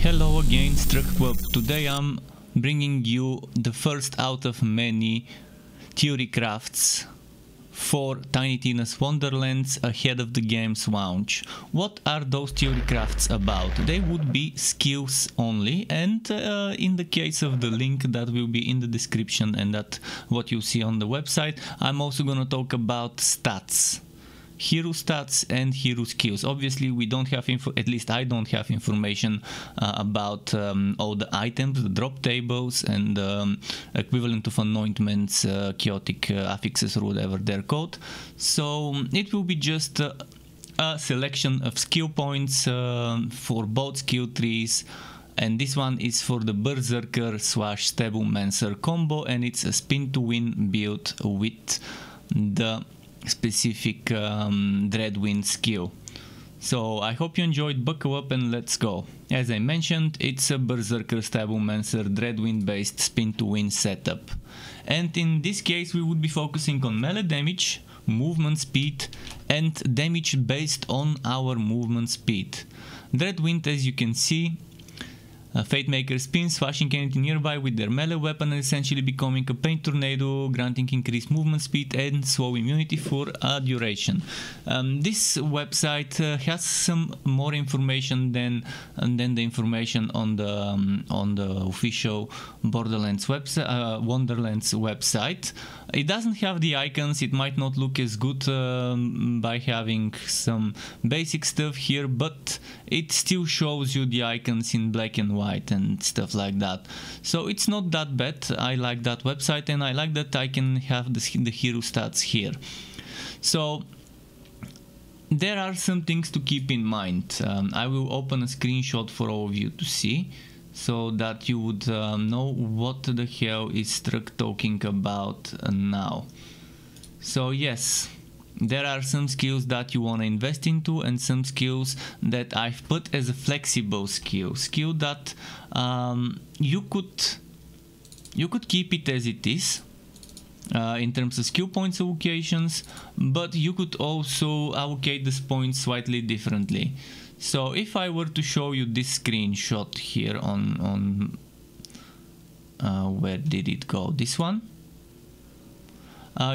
Hello again, Struck. Today I'm bringing you the first out of many theory crafts for Tiny Tina's Wonderlands ahead of the game's launch. What are those theory crafts about? They would be skills only, and in the case of the link that will be in the description and that what you see on the website, I'm also gonna talk about stats. Hero stats and hero skills. Obviously we don't have at least I don't have information about all the items, the drop tables and equivalent of anointments, chaotic affixes or whatever they're called. So it will be just a selection of skill points for both skill trees, and this one is for the Brr-zerker / Stabbomancer combo, and it's a spin to win build with the specific Dreadwind skill. So I hope you enjoyed, buckle up and let's go. As I mentioned, it's a Brr-zerker Stabbomancer Dreadwind based spin to win setup, and in this case we would be focusing on melee damage, movement speed and damage based on our movement speed. Dreadwind, as you can see, Fatemaker spins, slashing anything nearby with their melee weapon and essentially becoming a pain tornado, granting increased movement speed and slow immunity for a duration. This website has some more information than the information on the official Wonderlands website. It doesn't have the icons. It might not look as good by having some basic stuff here, but it still shows you the icons in black and white and stuff like that. So it's not that bad. I like that website, and I like that I can have the hero stats here. So there are some things to keep in mind. I will open a screenshot for all of you to see, so that you would know what the hell is Struck talking about now. So yes, there are some skills that you want to invest into and some skills that I've put as a flexible skill that you could keep it as it is in terms of skill points allocations, but you could also allocate these points slightly differently. So if I were to show you this screenshot here on where did it go? This one.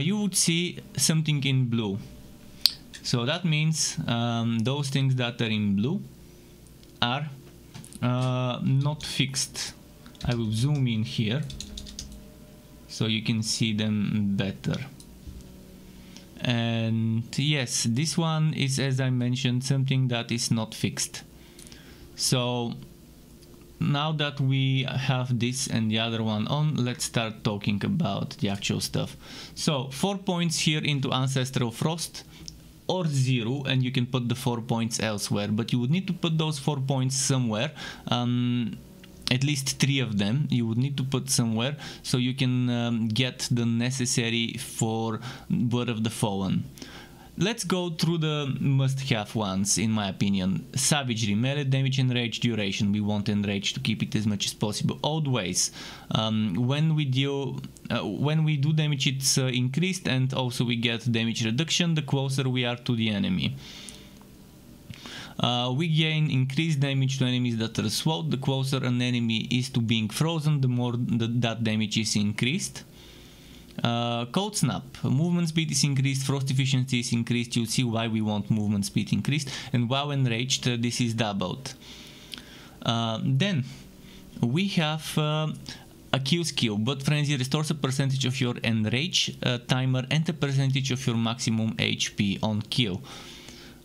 You would see something in blue. So that means those things that are in blue are not fixed. I will zoom in here so you can see them better. And yes, this one is, as I mentioned, something that is not fixed. So now that we have this and the other one on, let's start talking about the actual stuff. So 4 points here into Ancestral Frost, or 0, and you can put the 4 points elsewhere, but you would need to put those 4 points somewhere. At least 3 of them you would need to put somewhere so you can get the necessary for Blood of the Fallen. Let's go through the must-have ones, in my opinion. Savagery, melee damage, and rage duration. We want enrage to keep it as much as possible. Old ways. When we do damage, it's increased, and also we get damage reduction the closer we are to the enemy. We gain increased damage to enemies that are slowed. The closer an enemy is to being frozen, the more that damage is increased. Cold Snap, movement speed is increased, frost efficiency is increased. You'll see why we want movement speed increased, and while enraged this is doubled. Then we have a kill skill, but Frenzy restores a percentage of your enrage timer and a percentage of your maximum HP on kill.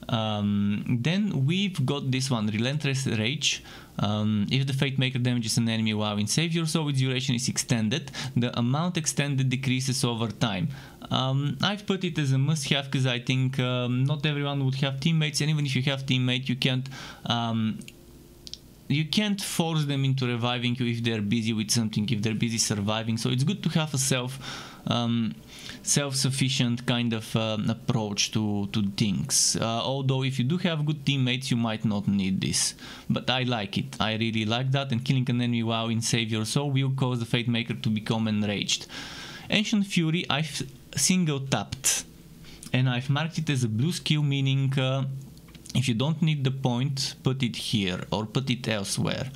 Then we've got this one, Relentless Rage. If the Fatemaker damages an enemy while in save your soul, its duration is extended. The amount extended decreases over time. I've put it as a must-have because I think not everyone would have teammates, and even if you have teammates, you can't force them into reviving you if they're busy with something, if they're busy surviving. So it's good to have a self-sufficient kind of approach to things. Although if you do have good teammates, you might not need this. But I like it. I really like that. And killing an enemy while in save your soul will cause the Fatemaker to become enraged. Ancient Fury, I've single tapped, and I've marked it as a blue skill, meaning If you don't need the point, put it here or put it elsewhere.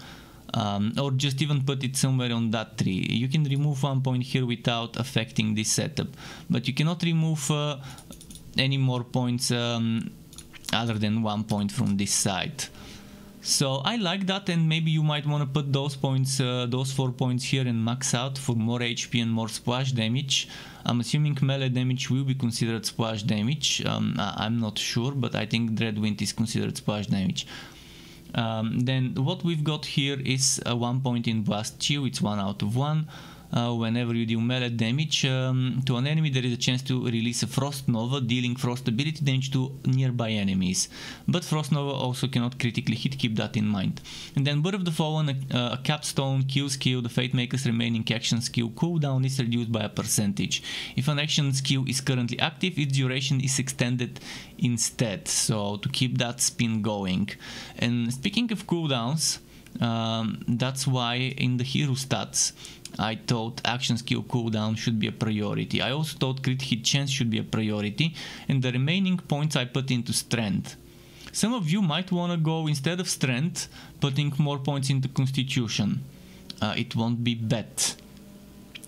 Or just even put it somewhere on that tree. You can remove 1 point here without affecting this setup, but you cannot remove any more points other than 1 point from this side. So I like that, and maybe you might want to put those points, those 4 points here and max out for more HP and more splash damage. I'm assuming melee damage will be considered splash damage. I'm not sure, but I think Dreadwind is considered splash damage. Then what we've got here is a 1 point in Blast Chill. It's 1 out of 1. Whenever you deal melee damage to an enemy, there is a chance to release a Frost Nova, dealing frost ability damage to nearby enemies. But Frost Nova also cannot critically hit, keep that in mind. And then Bird of the Fallen, a capstone, kill skill, the Fate Maker's remaining action skill cooldown is reduced by a percentage. If an action skill is currently active, its duration is extended instead, so to keep that spin going. And speaking of cooldowns, that's why in the hero stats I thought action skill cooldown should be a priority. I also thought crit hit chance should be a priority, and the remaining points I put into strength. Some of you might want to go, instead of strength, putting more points into constitution. It won't be bad.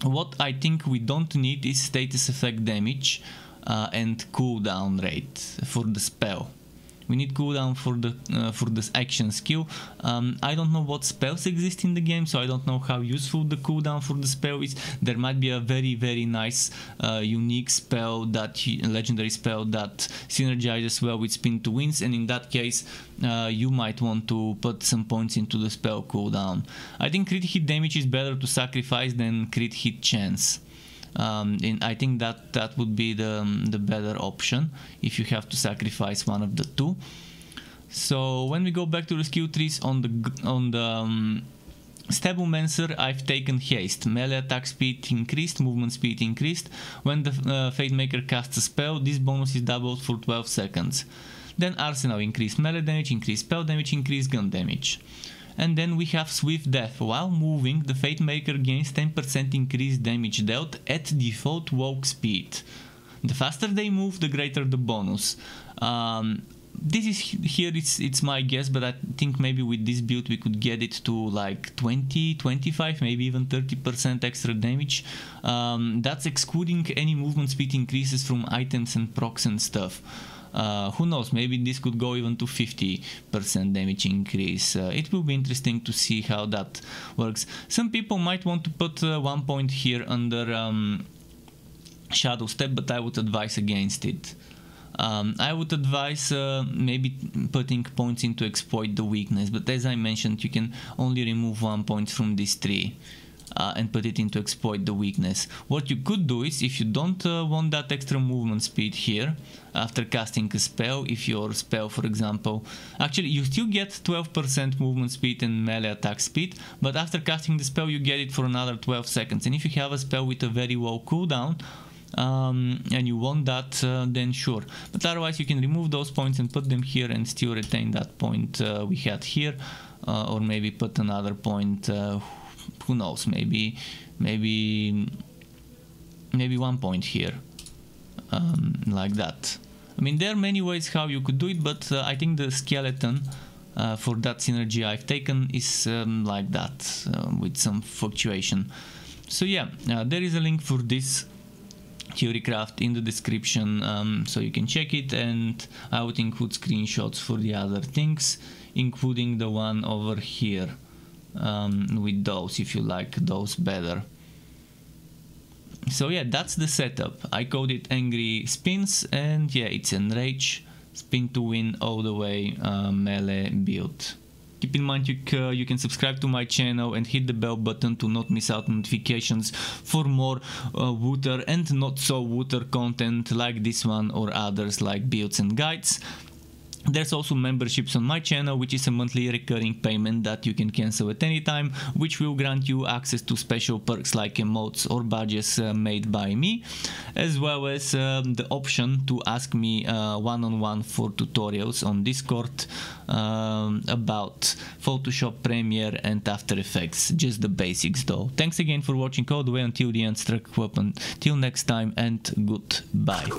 What I think we don't need is status effect damage and cooldown rate for the spell. We need cooldown for this action skill. I don't know what spells exist in the game, so I don't know how useful the cooldown for the spell is. There might be a very nice unique spell, legendary spell that synergizes well with Spin to Wins, and in that case you might want to put some points into the spell cooldown. I think crit hit damage is better to sacrifice than crit hit chance. And I think that would be the better option if you have to sacrifice one of the two. So when we go back to the skill trees on the Stabbomancer, I've taken haste. Melee attack speed increased, movement speed increased. When the Fate Maker casts a spell, this bonus is doubled for 12 seconds. Then Arsenal, increased melee damage, increased spell damage, increased gun damage. And then we have Swift Death. While moving, the Fate Maker gains 10% increased damage dealt at default walk speed. The faster they move, the greater the bonus. This is here, it's my guess, but I think maybe with this build we could get it to like 20, 25, maybe even 30% extra damage. That's excluding any movement speed increases from items and procs and stuff. Who knows, maybe this could go even to 50% damage increase. It will be interesting to see how that works. Some people might want to put 1 point here under Shadow Step, but I would advise against it. I would advise maybe putting points into Exploit the Weakness, but as I mentioned, you can only remove 1 point from this tree. And put it into Exploit the Weakness. What you could do is, if you don't want that extra movement speed here, after casting a spell, if your spell, for example, actually you still get 12% movement speed and melee attack speed, but after casting the spell you get it for another 12 seconds. And if you have a spell with a very low cooldown, and you want that, then sure. But otherwise you can remove those points and put them here and still retain that point we had here, or maybe put another point. Who knows, maybe 1 point here, like that. I mean, there are many ways how you could do it, but I think the skeleton for that synergy I've taken is like that, with some fluctuation. So yeah, there is a link for this theorycraft in the description, so you can check it, and I would include screenshots for the other things, including the one over here. With those, if you like those better. So yeah, that's the setup. I called it Angry Spins, and yeah, it's Enrage, Spin to Win all the way, melee build. Keep in mind you can subscribe to my channel and hit the bell button to not miss out notifications for more Wooter and not so Wooter content like this one or others like builds and guides. There's also memberships on my channel, which is a monthly recurring payment that you can cancel at any time, which will grant you access to special perks like emotes or badges made by me, as well as the option to ask me one-on-one for tutorials on Discord about Photoshop, Premiere and After Effects, just the basics though. Thanks again for watching all the way until the end, Struck Weapon. Till next time and goodbye.